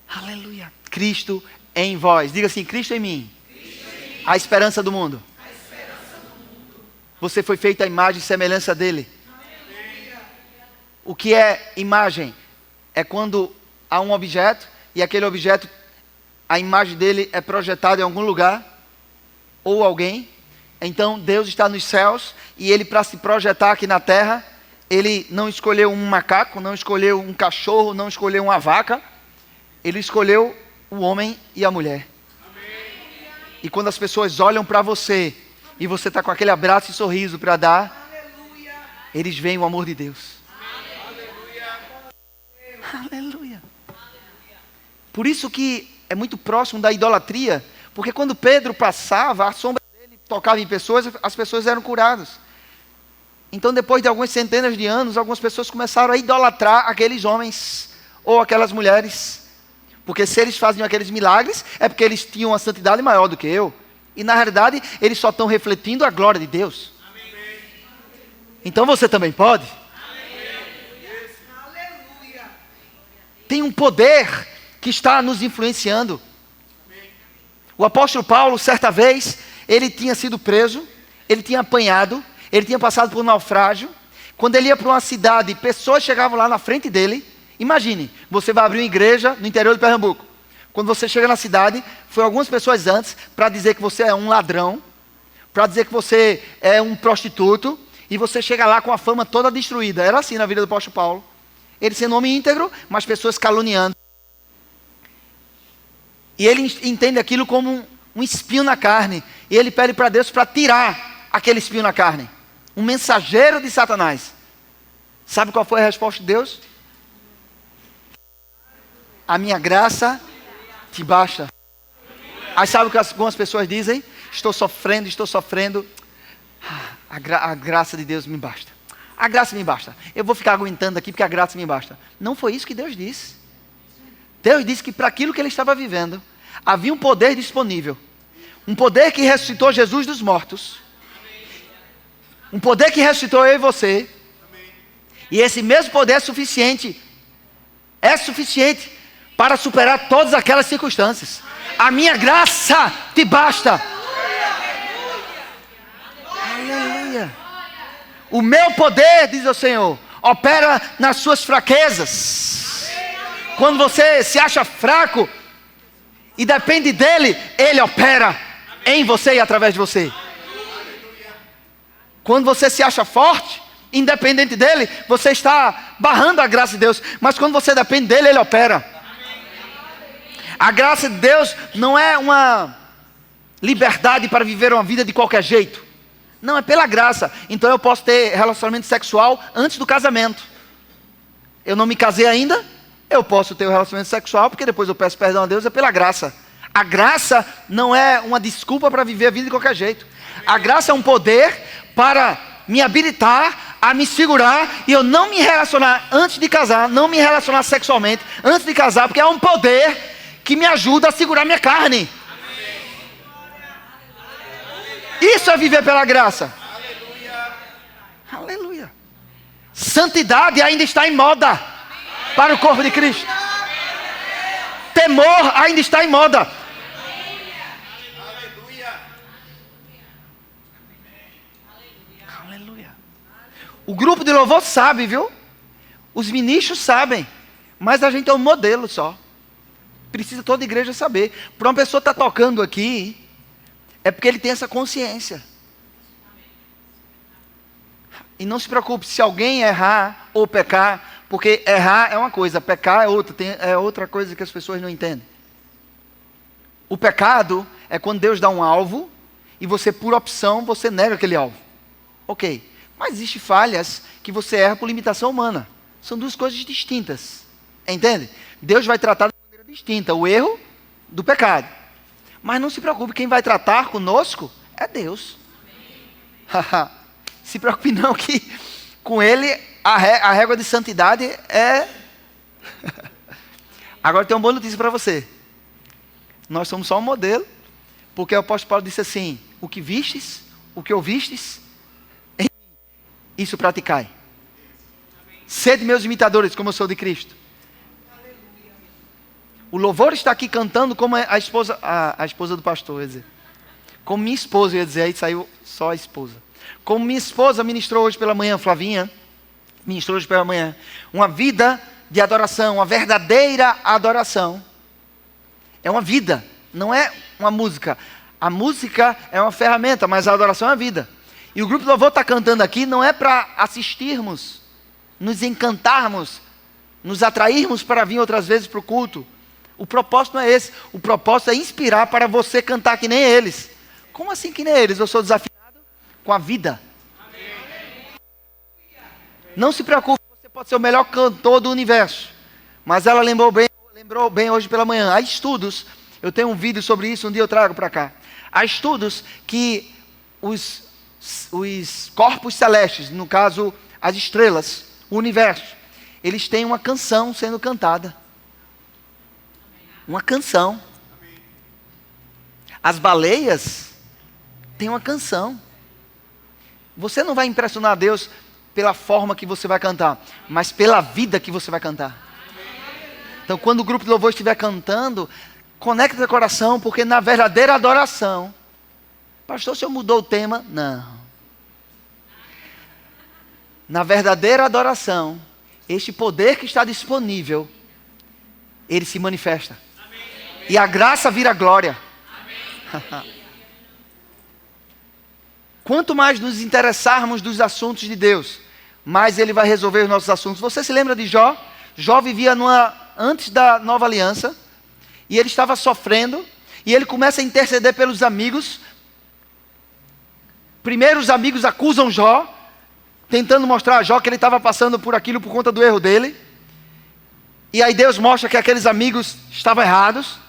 Aleluia. Cristo em vós. Diga assim, Cristo em mim. A esperança do mundo. Você foi feito à imagem e semelhança dele. O que é imagem? É quando há um objeto e aquele objeto, a imagem dele é projetada em algum lugar ou alguém. Então Deus está nos céus e ele, para se projetar aqui na terra, ele não escolheu um macaco, não escolheu um cachorro, não escolheu uma vaca. Ele escolheu o homem e a mulher. E quando as pessoas olham para você e você está com aquele abraço e sorriso para dar, eles veem o amor de Deus. Aleluia. Por isso que é muito próximo da idolatria, porque quando Pedro passava, a sombra dele tocava em pessoas, as pessoas eram curadas. Então, depois de algumas centenas de anos, algumas pessoas começaram a idolatrar aqueles homens ou aquelas mulheres. Porque se eles faziam aqueles milagres, é porque eles tinham uma santidade maior do que eu. E na realidade, eles só estão refletindo a glória de Deus. Então você também pode. Tem um poder que está nos influenciando. O apóstolo Paulo, certa vez, ele tinha sido preso, ele tinha apanhado, ele tinha passado por um naufrágio. Quando ele ia para uma cidade, pessoas chegavam lá na frente dele. Imagine, você vai abrir uma igreja no interior de Pernambuco. Quando você chega na cidade, foi algumas pessoas antes para dizer que você é um ladrão, para dizer que você é um prostituto, e você chega lá com a fama toda destruída. Era assim na vida do apóstolo Paulo. Ele sendo um homem íntegro, mas pessoas caluniando. E ele entende aquilo como um espinho na carne. E ele pede para Deus para tirar aquele espinho na carne. Um mensageiro de Satanás. Sabe qual foi a resposta de Deus? A minha graça te basta. Aí sabe o que algumas pessoas dizem? Estou sofrendo. A graça de Deus me basta. A graça me basta. Eu vou ficar aguentando aqui porque a graça me basta. Não foi isso que Deus disse. Deus disse que para aquilo que ele estava vivendo, havia um poder disponível. Um poder que ressuscitou Jesus dos mortos. Um poder que ressuscitou eu e você. E esse mesmo poder é suficiente. É suficiente para superar todas aquelas circunstâncias. A minha graça te basta. Aleluia. O meu poder, diz o Senhor, opera nas suas fraquezas. Quando você se acha fraco e depende dele, ele opera em você e através de você. Quando você se acha forte, independente dele, você está barrando a graça de Deus. Mas quando você depende dele, ele opera. A graça de Deus não é uma liberdade para viver uma vida de qualquer jeito. Não, é pela graça. Então eu posso ter relacionamento sexual antes do casamento. Eu não me casei ainda, eu posso ter um relacionamento sexual, porque depois eu peço perdão a Deus, é pela graça. A graça não é uma desculpa para viver a vida de qualquer jeito. A graça é um poder para me habilitar a me segurar e eu não me relacionar antes de casar, não me relacionar sexualmente antes de casar, porque é um poder que me ajuda a segurar minha carne. Isso é viver pela graça. Aleluia. Santidade ainda está em moda para o corpo de Cristo. Temor ainda está em moda. Aleluia. O grupo de louvor sabe, viu? Os ministros sabem. Mas a gente é um modelo só. Precisa toda a igreja saber. Para uma pessoa estar tocando aqui, é porque ele tem essa consciência. E não se preocupe se alguém errar ou pecar, porque errar é uma coisa, pecar é outra, é outra coisa que as pessoas não entendem. O pecado é quando Deus dá um alvo e você, por opção, você nega aquele alvo. Ok. Mas existem falhas que você erra por limitação humana. São duas coisas distintas. Entende? Deus vai tratar de maneira distinta o erro do pecado. Mas não se preocupe, quem vai tratar conosco é Deus. Se preocupe não que com Ele a régua de santidade é... Agora tem uma boa notícia para você. Nós somos só um modelo, porque o apóstolo Paulo disse assim: o que vistes, o que ouvistes, isso praticai. Sede meus imitadores, como eu sou de Cristo. O louvor está aqui cantando como a esposa do pastor, ia dizer. Como minha esposa, ia dizer, aí saiu só a esposa. Como minha esposa ministrou hoje pela manhã, Flavinha, ministrou hoje pela manhã, uma vida de adoração, uma verdadeira adoração. É uma vida, não é uma música. A música é uma ferramenta, mas a adoração é a vida. E o grupo de louvor está cantando aqui, não é para assistirmos, nos encantarmos, nos atrairmos para vir outras vezes para o culto. O propósito não é esse. O propósito é inspirar para você cantar que nem eles. Como assim que nem eles? Eu sou desafinado com a vida. Não se preocupe, você pode ser o melhor cantor do universo. Mas ela lembrou bem hoje pela manhã. Há estudos, eu tenho um vídeo sobre isso, um dia eu trago para cá. Há estudos que os corpos celestes, no caso as estrelas, o universo, eles têm uma canção sendo cantada. Uma canção. As baleias têm uma canção. Você não vai impressionar a Deus pela forma que você vai cantar, mas pela vida que você vai cantar. Então, quando o grupo de louvor estiver cantando, conecte seu coração, porque na verdadeira adoração... Pastor, o senhor mudou o tema? Não. Na verdadeira adoração, este poder que está disponível, ele se manifesta. E a graça vira glória. Quanto mais nos interessarmos dos assuntos de Deus, mais Ele vai resolver os nossos assuntos. Você se lembra de Jó? Jó vivia antes da nova aliança, e ele estava sofrendo, e ele começa a interceder pelos amigos. Primeiro os amigos acusam Jó, tentando mostrar a Jó que ele estava passando por aquilo por conta do erro dele. E aí Deus mostra que aqueles amigos estavam errados.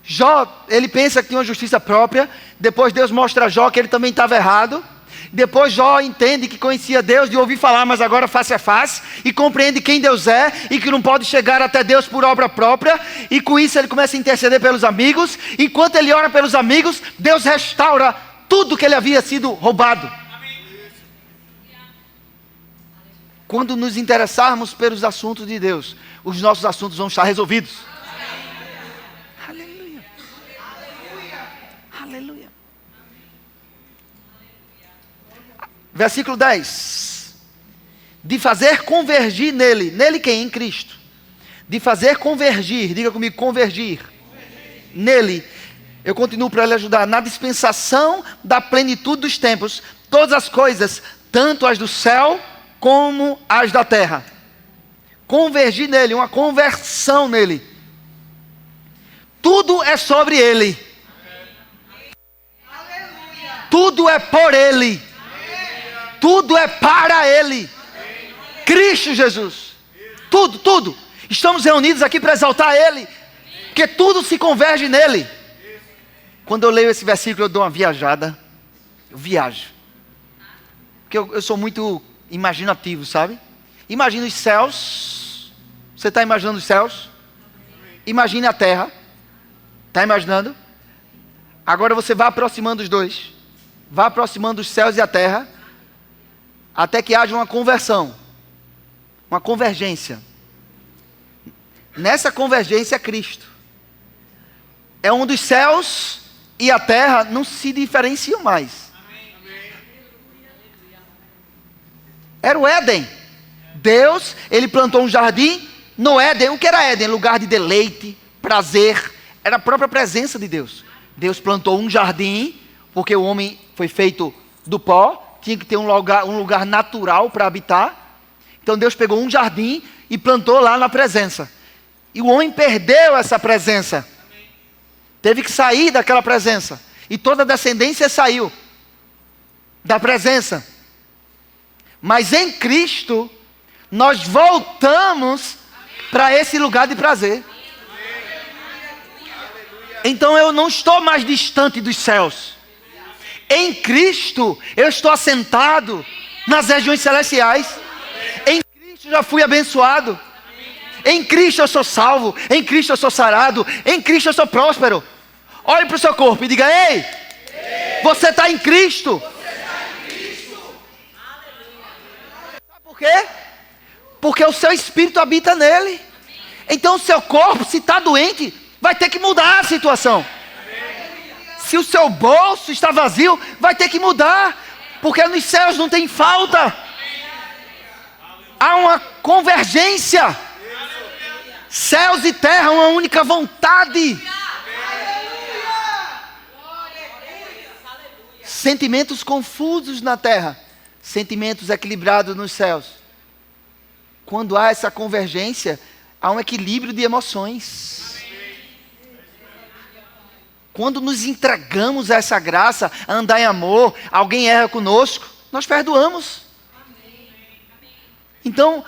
Jó, ele pensa que tinha uma justiça própria. Depois Deus mostra a Jó que ele também estava errado. Depois Jó entende que conhecia Deus de ouvir falar, mas agora face a face. E compreende quem Deus é e que não pode chegar até Deus por obra própria. E com isso ele começa a interceder pelos amigos. Enquanto ele ora pelos amigos, Deus restaura tudo que ele havia sido roubado. Quando nos interessarmos pelos assuntos de Deus, os nossos assuntos vão estar resolvidos. Aleluia. Aleluia. Versículo 10. De fazer convergir nele. Nele quem? Em Cristo. De fazer convergir. Diga comigo, convergir. Nele. Eu continuo para lhe ajudar. Na dispensação da plenitude dos tempos. Todas as coisas, tanto as do céu como as da terra. Convergir nele, uma conversão nele. Tudo é sobre ele. Tudo é por ele. Tudo é para ele. Cristo Jesus. Tudo, tudo. Estamos reunidos aqui para exaltar ele. Porque tudo se converge nele. Quando eu leio esse versículo, eu dou uma viajada. Eu viajo. Porque eu sou muito imaginativo, sabe? Imagina os céus. Você está imaginando os céus? Imagine a terra. Está imaginando? Agora você vai aproximando os dois. Vai aproximando os céus e a terra. Até que haja uma conversão. Uma convergência. Nessa convergência, Cristo. É onde os céus e a terra não se diferenciam mais. Era o Éden. Deus, ele plantou um jardim no Éden. O que era Éden? Lugar de deleite, prazer. Era a própria presença de Deus. Deus plantou um jardim, porque o homem foi feito do pó. Tinha que ter um lugar natural para habitar. Então Deus pegou um jardim e plantou lá na presença. E o homem perdeu essa presença. Teve que sair daquela presença. E toda a descendência saiu da presença. Mas em Cristo, nós voltamos para esse lugar de prazer. Então eu não estou mais distante dos céus. Em Cristo, eu estou assentado nas regiões celestiais. Em Cristo já fui abençoado. Em Cristo eu sou salvo. Em Cristo eu sou sarado. Em Cristo eu sou próspero. Olhe para o seu corpo e diga: ei, você está em Cristo. Sabe por quê? Porque o seu espírito habita nele. Então o seu corpo, se está doente, vai ter que mudar a situação. Se o seu bolso está vazio, vai ter que mudar. Porque nos céus não tem falta. Há uma convergência. Céus e terra, uma única vontade. Sentimentos confusos na terra, sentimentos equilibrados nos céus. Quando há essa convergência, há um equilíbrio de emoções. Quando nos entregamos a essa graça, a andar em amor, alguém erra conosco, nós perdoamos. Então,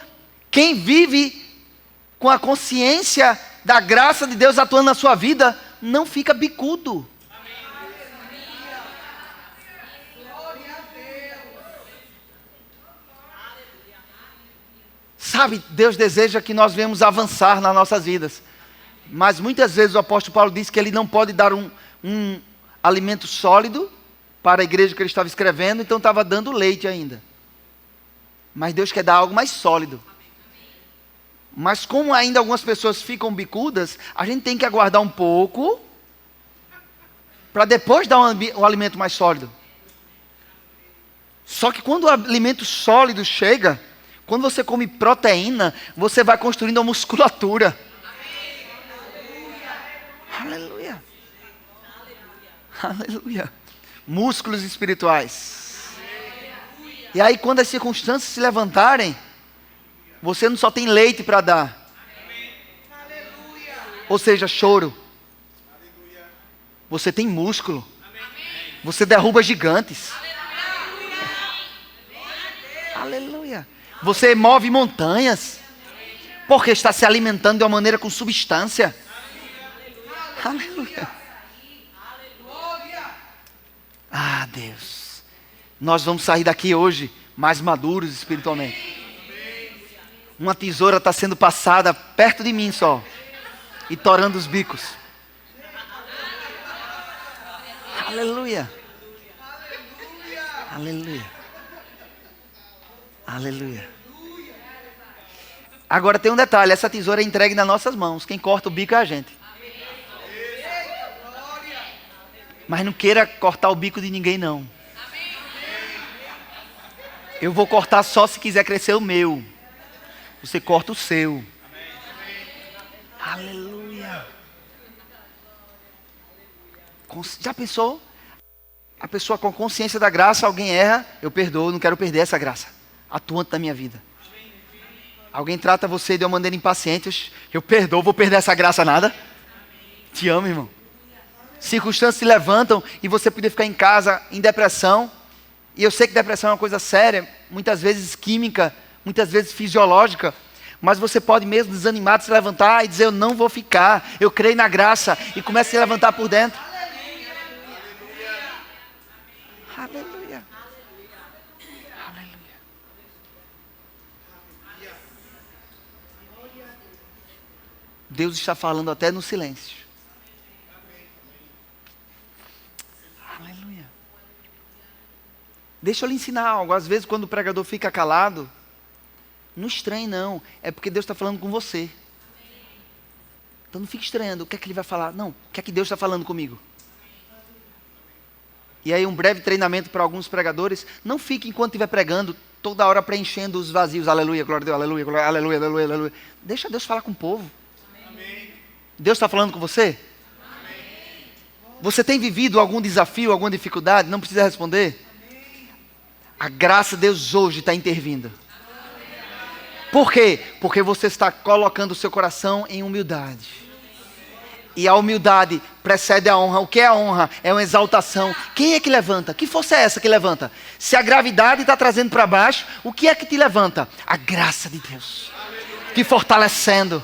quem vive com a consciência da graça de Deus atuando na sua vida, não fica bicudo. Sabe, Deus deseja que nós venhamos avançar nas nossas vidas. Mas muitas vezes o apóstolo Paulo diz que ele não pode dar um alimento sólido para a igreja que ele estava escrevendo, então estava dando leite ainda. Mas Deus quer dar algo mais sólido. Mas como ainda algumas pessoas ficam bicudas, a gente tem que aguardar um pouco para depois dar um alimento mais sólido. Só que quando o alimento sólido chega, quando você come proteína, você vai construindo a musculatura. Aleluia. Aleluia. Músculos espirituais. E aí quando as circunstâncias se levantarem, você não só tem leite para dar. Ou seja, choro. Você tem músculo. Você derruba gigantes. Aleluia. Você move montanhas. Porque está se alimentando de uma maneira com substância. Aleluia. Ah, Deus. Nós vamos sair daqui hoje mais maduros espiritualmente. Uma tesoura está sendo passada perto de mim só. E torando os bicos. Aleluia. Aleluia. Aleluia. Agora tem um detalhe. Essa tesoura é entregue nas nossas mãos. Quem corta o bico é a gente. Mas não queira cortar o bico de ninguém não. Eu vou cortar só se quiser crescer o meu. Você corta o seu. Aleluia. Já pensou? A pessoa com consciência da graça, alguém erra, eu perdoo, não quero perder essa graça atuante na minha vida. Alguém trata você de uma maneira impaciente, eu perdoo, vou perder essa graça nada. Te amo, irmão. Circunstâncias se levantam e você poder ficar em casa em depressão. E eu sei que depressão é uma coisa séria, muitas vezes química, muitas vezes fisiológica. Mas você pode mesmo desanimado se levantar e dizer: eu não vou ficar, eu creio na graça. E comece a se levantar por dentro. Aleluia. Aleluia. Deus está falando até no silêncio. Aleluia. Deixa eu lhe ensinar algo. Às vezes quando o pregador fica calado, não estranhe não. É porque Deus está falando com você. Então não fique estranhando. O que é que ele vai falar? Não. O que é que Deus está falando comigo? E aí um breve treinamento para alguns pregadores. Não fique enquanto estiver pregando, toda hora preenchendo os vazios. Aleluia, glória a Deus, aleluia, glória, aleluia, aleluia, aleluia. Deixa Deus falar com o povo. Amém. Deus está falando com você? Amém. Você tem vivido algum desafio, alguma dificuldade? Não precisa responder. Amém. A graça de Deus hoje está intervindo. Amém. Por quê? Porque você está colocando o seu coração em humildade. E a humildade precede a honra. O que é a honra? É uma exaltação. Quem é que levanta? Que força é essa que levanta? Se a gravidade está trazendo para baixo, o que é que te levanta? A graça de Deus. Te fortalecendo.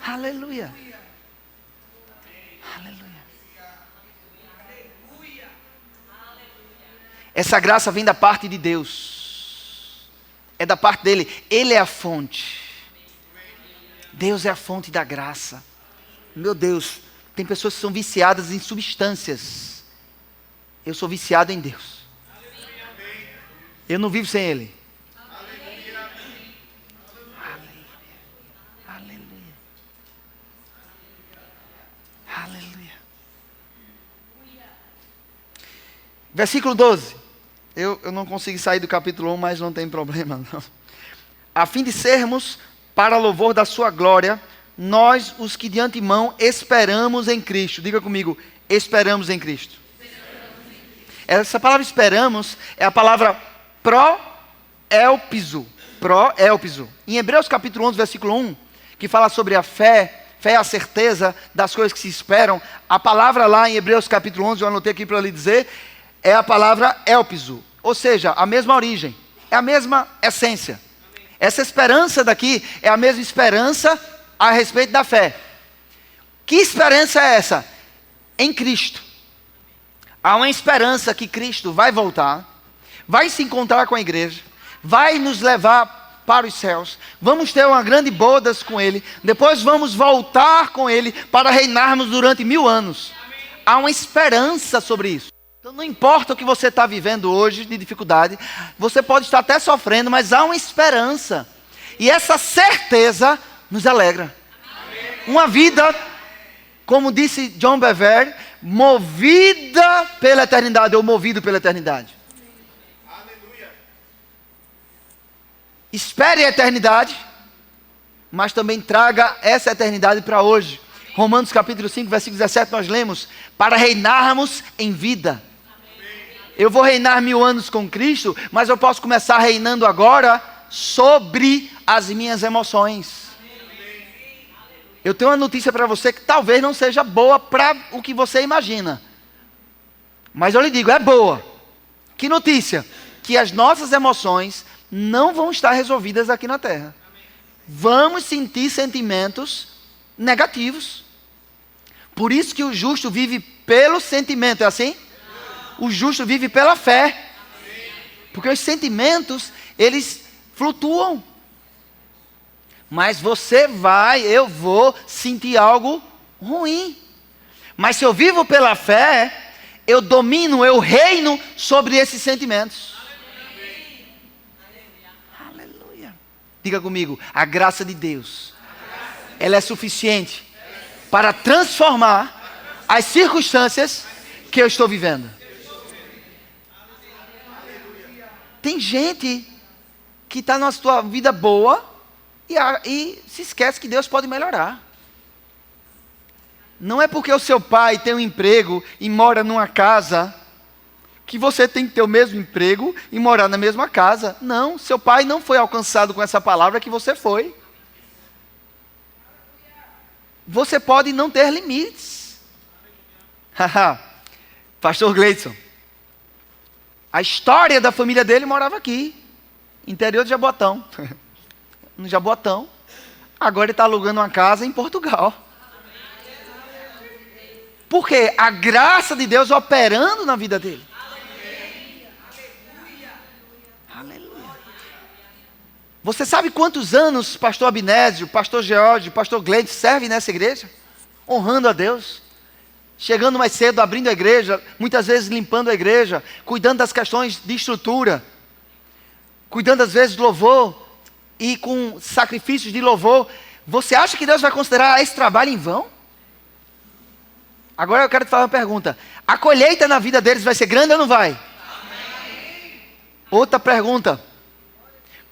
Aleluia. Aleluia. Essa graça vem da parte de Deus. É da parte dele. Ele é a fonte. Deus é a fonte da graça. Meu Deus, tem pessoas que são viciadas em substâncias. Eu sou viciado em Deus. Eu não vivo sem Ele. Aleluia. Aleluia. Versículo 12. Eu não consigo sair do capítulo 1, mas não tem problema não. A fim de sermos, para louvor da sua glória, nós, os que de antemão esperamos em Cristo. Diga comigo, esperamos em Cristo. Essa palavra esperamos é a palavra pró-elpizo. Pró-elpizo. Em Hebreus capítulo 11, versículo 1, que fala sobre a fé, fé é a certeza das coisas que se esperam. A palavra lá em Hebreus capítulo 11, eu anotei aqui para lhe dizer, é a palavra elpizo. Ou seja, a mesma origem, é a mesma essência. Essa esperança daqui é a mesma esperança a respeito da fé. Que esperança é essa? Em Cristo. Há uma esperança que Cristo vai voltar, vai se encontrar com a igreja, vai nos levar para os céus, vamos ter uma grande bodas com Ele, depois vamos voltar com Ele para reinarmos durante 1000 anos. Há uma esperança sobre isso. Então não importa o que você está vivendo hoje de dificuldade, você pode estar até sofrendo, mas há uma esperança. E essa certeza nos alegra. Uma vida, como disse John Bevere, movida pela eternidade, ou movido pela eternidade. Espere a eternidade, mas também traga essa eternidade para hoje. Romanos capítulo 5, versículo 17, nós lemos, para reinarmos em vida. Eu vou reinar 1000 anos com Cristo, mas eu posso começar reinando agora sobre as minhas emoções. Eu tenho uma notícia para você que talvez não seja boa para o que você imagina. Mas eu lhe digo, é boa. Que notícia? Que as nossas emoções não vão estar resolvidas aqui na terra. Vamos sentir sentimentos negativos. Por isso que o justo vive pelo sentimento, é assim? O justo vive pela fé. Porque os sentimentos, eles flutuam. Mas eu vou sentir algo ruim. Mas se eu vivo pela fé, eu domino, eu reino sobre esses sentimentos. Aleluia. Diga comigo, a graça de Deus, ela é suficiente para transformar as circunstâncias que eu estou vivendo. Tem gente que está na sua vida boa, e se esquece que Deus pode melhorar. Não é porque o seu pai tem um emprego e mora numa casa, que você tem que ter o mesmo emprego e morar na mesma casa. Não, seu pai não foi alcançado com essa palavra que você foi. Você pode não ter limites. Pastor Gleidson, a história da família dele morava aqui, interior de Jaboatão. No Jaboatão. Agora ele está alugando uma casa em Portugal. Porque a graça de Deus operando na vida dele. Aleluia. Você sabe quantos anos pastor Abnésio, pastor George, pastor Gleide servem nessa igreja? Honrando a Deus. Chegando mais cedo, abrindo a igreja, muitas vezes limpando a igreja, cuidando das questões de estrutura, cuidando às vezes do louvor, e com sacrifícios de louvor. Você acha que Deus vai considerar esse trabalho em vão? Agora eu quero te fazer uma pergunta. A colheita na vida deles vai ser grande ou não vai? Amém. Outra pergunta.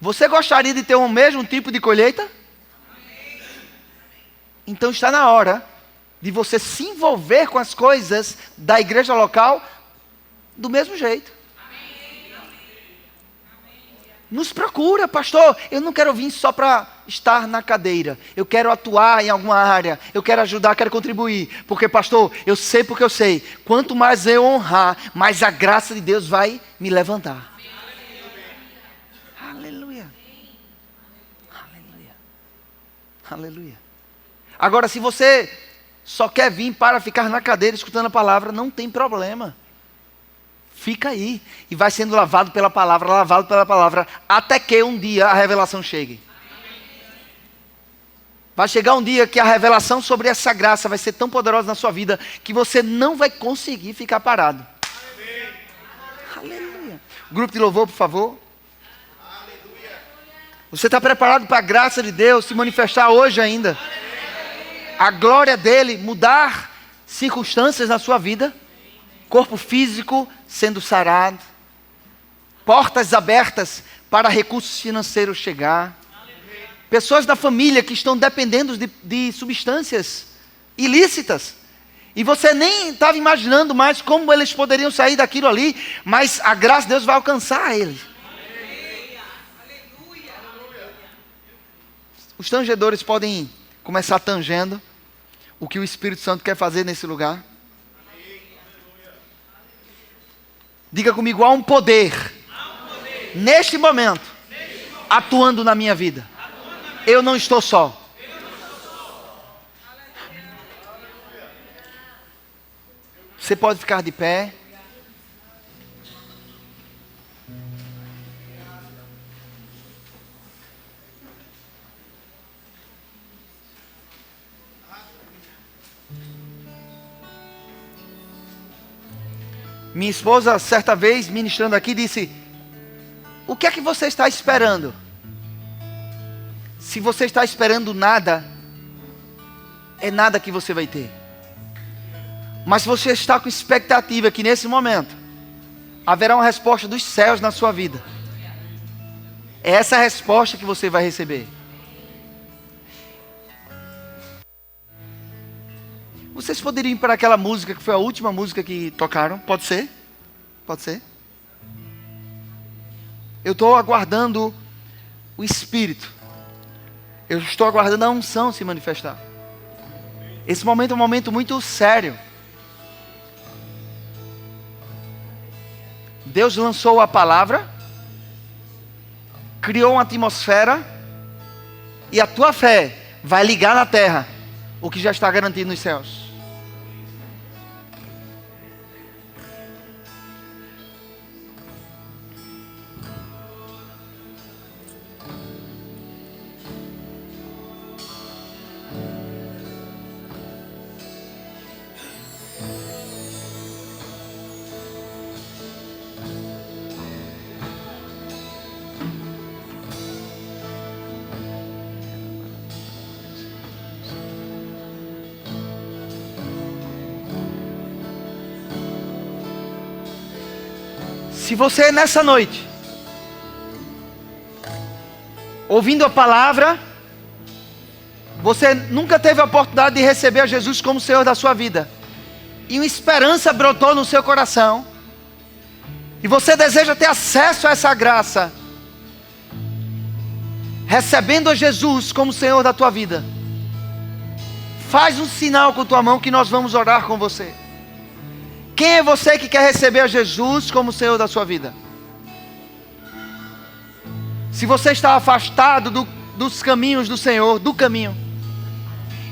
Você gostaria de ter o mesmo tipo de colheita? Amém. Então está na hora de você se envolver com as coisas da igreja local do mesmo jeito. Nos procura, pastor. Eu não quero vir só para estar na cadeira. Eu quero atuar em alguma área. Eu quero ajudar, quero contribuir. Porque, pastor, eu sei porque eu sei. Quanto mais eu honrar, mais a graça de Deus vai me levantar. Aleluia. Aleluia. Aleluia. Agora, se você só quer vir para ficar na cadeira escutando a palavra, não tem problema. Fica aí e vai sendo lavado pela palavra, até que um dia a revelação chegue. Vai chegar um dia que a revelação sobre essa graça vai ser tão poderosa na sua vida que você não vai conseguir ficar parado. Aleluia. Grupo de louvor, por favor. Você está preparado para a graça de Deus se manifestar hoje ainda? A glória dele mudar circunstâncias na sua vida? Corpo físico sendo sarado, portas abertas para recursos financeiros chegar, pessoas da família que estão dependendo de substâncias ilícitas, e você nem estava imaginando mais como eles poderiam sair daquilo ali, mas a graça de Deus vai alcançar eles. Os tangedores podem começar tangendo o que o Espírito Santo quer fazer nesse lugar. Diga comigo, há um poder, neste momento, atuando na minha vida. Eu não estou só. Você pode ficar de pé. Minha esposa, certa vez, ministrando aqui, disse: o que é que você está esperando? Se você está esperando nada, é nada que você vai ter. Mas se você está com expectativa que nesse momento haverá uma resposta dos céus na sua vida, é essa resposta que você vai receber. Vocês poderiam ir para aquela música que foi a última música que tocaram? Pode ser? Pode ser? Eu estou aguardando o Espírito. Eu estou aguardando a unção se manifestar. Esse momento é um momento muito sério. Deus lançou a palavra, criou uma atmosfera, e a tua fé vai ligar na terra o que já está garantido nos céus. Se você nessa noite, ouvindo a palavra, você nunca teve a oportunidade de receber a Jesus como Senhor da sua vida, e uma esperança brotou no seu coração, e você deseja ter acesso a essa graça, recebendo a Jesus como Senhor da tua vida, faz um sinal com tua mão que nós vamos orar com você. Quem é você que quer receber a Jesus como Senhor da sua vida? Se você está afastado dos caminhos do Senhor, do caminho,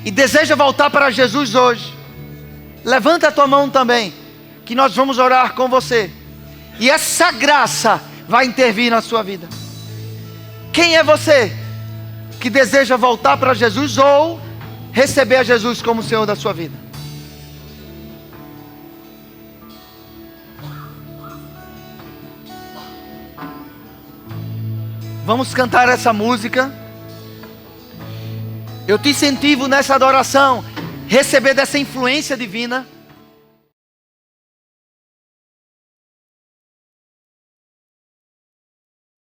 e deseja voltar para Jesus hoje, levanta a tua mão também, que nós vamos orar com você, e essa graça vai intervir na sua vida. Quem é você que deseja voltar para Jesus ou receber a Jesus como Senhor da sua vida? Vamos cantar essa música. Eu te incentivo nessa adoração, receber dessa influência divina.